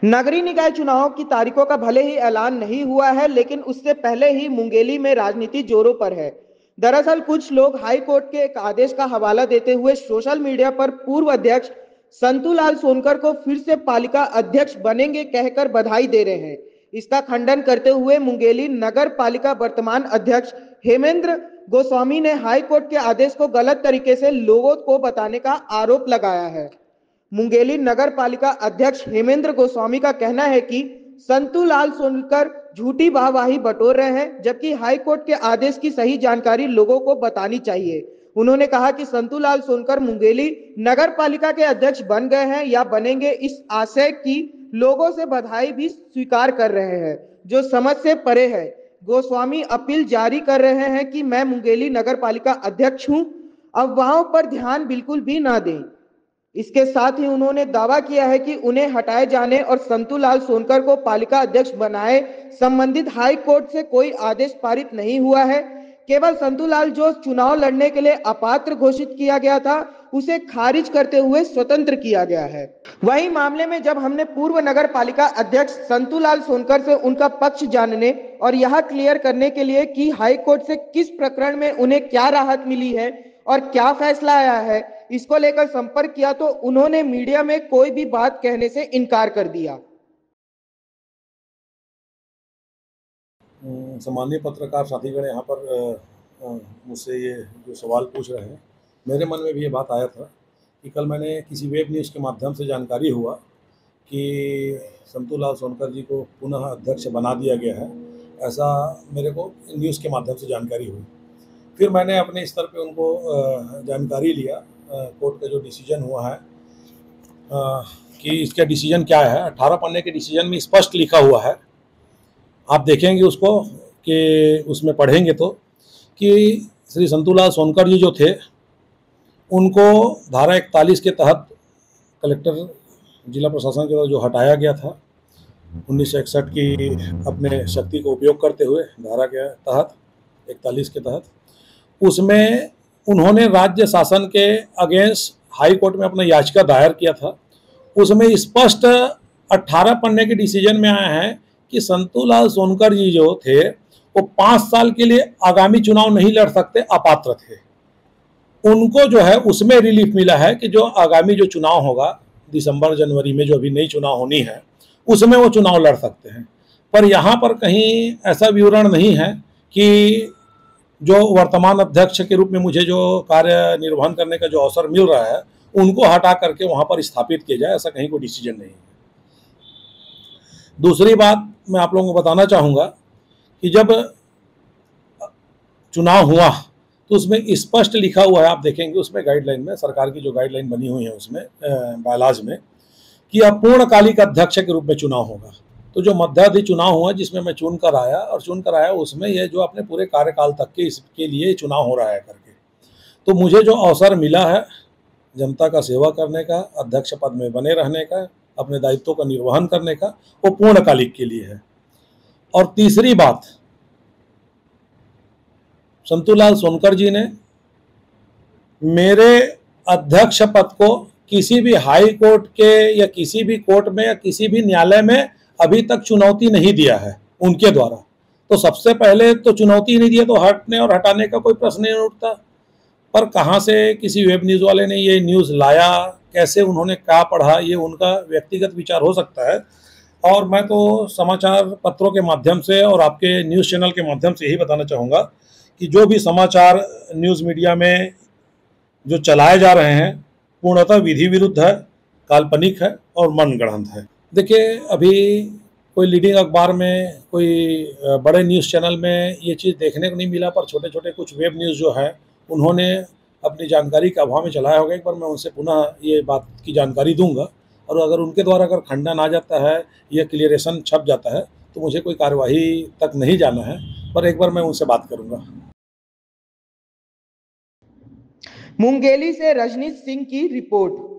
नगरीय निकाय चुनाव की तारीखों का भले ही ऐलान नहीं हुआ है, लेकिन उससे पहले ही मुंगेली में राजनीति जोरों पर है। दरअसल कुछ लोग हाई कोर्ट के एक आदेश का हवाला देते हुए सोशल मीडिया पर पूर्व अध्यक्ष संतूलाल सोनकर को फिर से पालिका अध्यक्ष बनेंगे कहकर बधाई दे रहे हैं। इसका खंडन करते हुए मुंगेली नगर पालिका वर्तमान अध्यक्ष हेमेंद्र गोस्वामी ने हाई कोर्ट के आदेश को गलत तरीके से लोगों को बताने का आरोप लगाया है। मुंगेली नगर पालिका अध्यक्ष हेमेंद्र गोस्वामी का कहना है कि संतूलाल सोनकर झूठी वाहवाही बटोर रहे हैं, जबकि हाई कोर्ट के आदेश की सही जानकारी लोगों को बतानी चाहिए। उन्होंने कहा कि संतूलाल सोनकर मुंगेली नगर पालिका के अध्यक्ष बन गए हैं या बनेंगे, इस आशय की लोगों से बधाई भी स्वीकार कर रहे हैं, जो समझ से परे है। गोस्वामी अपील जारी कर रहे हैं कि मैं मुंगेली नगर पालिका अध्यक्ष हूं, अफवाहों पर ध्यान बिल्कुल भी ना दें। इसके साथ ही उन्होंने दावा किया है कि उन्हें हटाए जाने और संतूलाल सोनकर को पालिका अध्यक्ष बनाए संबंधित हाई कोर्ट से कोई आदेश पारित नहीं हुआ है। केवल संतूलाल जो चुनाव लड़ने के लिए अपात्र घोषित किया गया था, उसे खारिज करते हुए स्वतंत्र किया गया है। वहीं मामले में जब हमने पूर्व नगर पालिका अध्यक्ष संतूलाल सोनकर से उनका पक्ष जानने और यह क्लियर करने के लिए कि हाई कोर्ट से किस प्रकरण में उन्हें क्या राहत मिली है और क्या फैसला आया है, इसको लेकर संपर्क किया तो उन्होंने मीडिया में कोई भी बात कहने से इनकार कर दिया। सम्मानीय पत्रकार साथीगण यहाँ पर मुझसे ये जो सवाल पूछ रहे हैं, मेरे मन में भी ये बात आया था कि कल मैंने किसी वेब न्यूज़ के माध्यम से जानकारी हुआ कि संतूलाल सोनकर जी को पुनः अध्यक्ष बना दिया गया है। ऐसा मेरे को न्यूज़ के माध्यम से जानकारी हुई। फिर मैंने अपने स्तर पे उनको जानकारी लिया कोर्ट का जो डिसीजन हुआ है कि इसका डिसीजन क्या है। 18 पन्ने के डिसीजन में स्पष्ट लिखा हुआ है, आप देखेंगे उसको कि उसमें पढ़ेंगे तो, कि श्री संतूलाल सोनकर जी जो थे उनको धारा 41 के तहत कलेक्टर जिला प्रशासन के द्वारा जो हटाया गया था 1961 की अपने शक्ति को उपयोग करते हुए धारा के तहत 41 के तहत, उसमें उन्होंने राज्य शासन के अगेंस्ट हाई कोर्ट में अपना याचिका दायर किया था। उसमें स्पष्ट 18 पन्ने के डिसीजन में आया है कि संतूलाल सोनकर जी जो थे वो 5 साल के लिए आगामी चुनाव नहीं लड़ सकते, अपात्र थे। उनको जो है उसमें रिलीफ मिला है कि जो आगामी जो चुनाव होगा दिसंबर जनवरी में, जो अभी नई चुनाव होनी है, उसमें वो चुनाव लड़ सकते हैं। पर यहाँ पर कहीं ऐसा विवरण नहीं है कि जो वर्तमान अध्यक्ष के रूप में मुझे जो कार्य निर्वहन करने का जो अवसर मिल रहा है उनको हटा करके वहाँ पर स्थापित किया जाए, ऐसा कहीं कोई डिसीजन नहीं है। दूसरी बात मैं आप लोगों को बताना चाहूँगा कि जब चुनाव हुआ तो उसमें स्पष्ट लिखा हुआ है, आप देखेंगे उसमें गाइडलाइन में, सरकार की जो गाइडलाइन बनी हुई है उसमें बायलाज में, कि अब पूर्णकालिक अध्यक्ष के रूप में चुनाव होगा। तो जो मध्यावधि चुनाव हुआ जिसमें मैं चुन कर आया उसमें यह जो अपने पूरे कार्यकाल तक के इसके लिए चुनाव हो रहा है करके, तो मुझे जो अवसर मिला है जनता का सेवा करने का, अध्यक्ष पद में बने रहने का, अपने दायित्वों का निर्वहन करने का, वो पूर्णकालिक के लिए है। और तीसरी बात, संतूलाल सोनकर जी ने मेरे अध्यक्ष पद को किसी भी हाई कोर्ट के या किसी भी कोर्ट में या किसी भी न्यायालय में अभी तक चुनौती नहीं दिया है उनके द्वारा। तो सबसे पहले तो चुनौती नहीं दिया तो हटने और हटाने का कोई प्रश्न नहीं उठता। पर कहाँ से किसी वेब न्यूज़ वाले ने ये न्यूज़ लाया, कैसे उन्होंने क्या पढ़ा, ये उनका व्यक्तिगत विचार हो सकता है। और मैं तो समाचार पत्रों के माध्यम से और आपके न्यूज़ चैनल के माध्यम से यही बताना चाहूँगा कि जो भी समाचार न्यूज़ मीडिया में जो चलाए जा रहे हैं पूर्णतः विधि विरुद्ध है, काल्पनिक है और मनगढ़ंत है। देखिए, अभी कोई लीडिंग अखबार में, कोई बड़े न्यूज़ चैनल में ये चीज़ देखने को नहीं मिला, पर छोटे छोटे कुछ वेब न्यूज़ जो है उन्होंने अपनी जानकारी के अभाव में चलाया होगा। एक बार मैं उनसे पुनः ये बात की जानकारी दूंगा, और अगर उनके द्वारा अगर खंडन आ जाता है या क्लियरेशन छप जाता है तो मुझे कोई कार्यवाही तक नहीं जाना है, पर एक बार मैं उनसे बात करूंगा। मुंगेली से रजनीश सिंह की रिपोर्ट।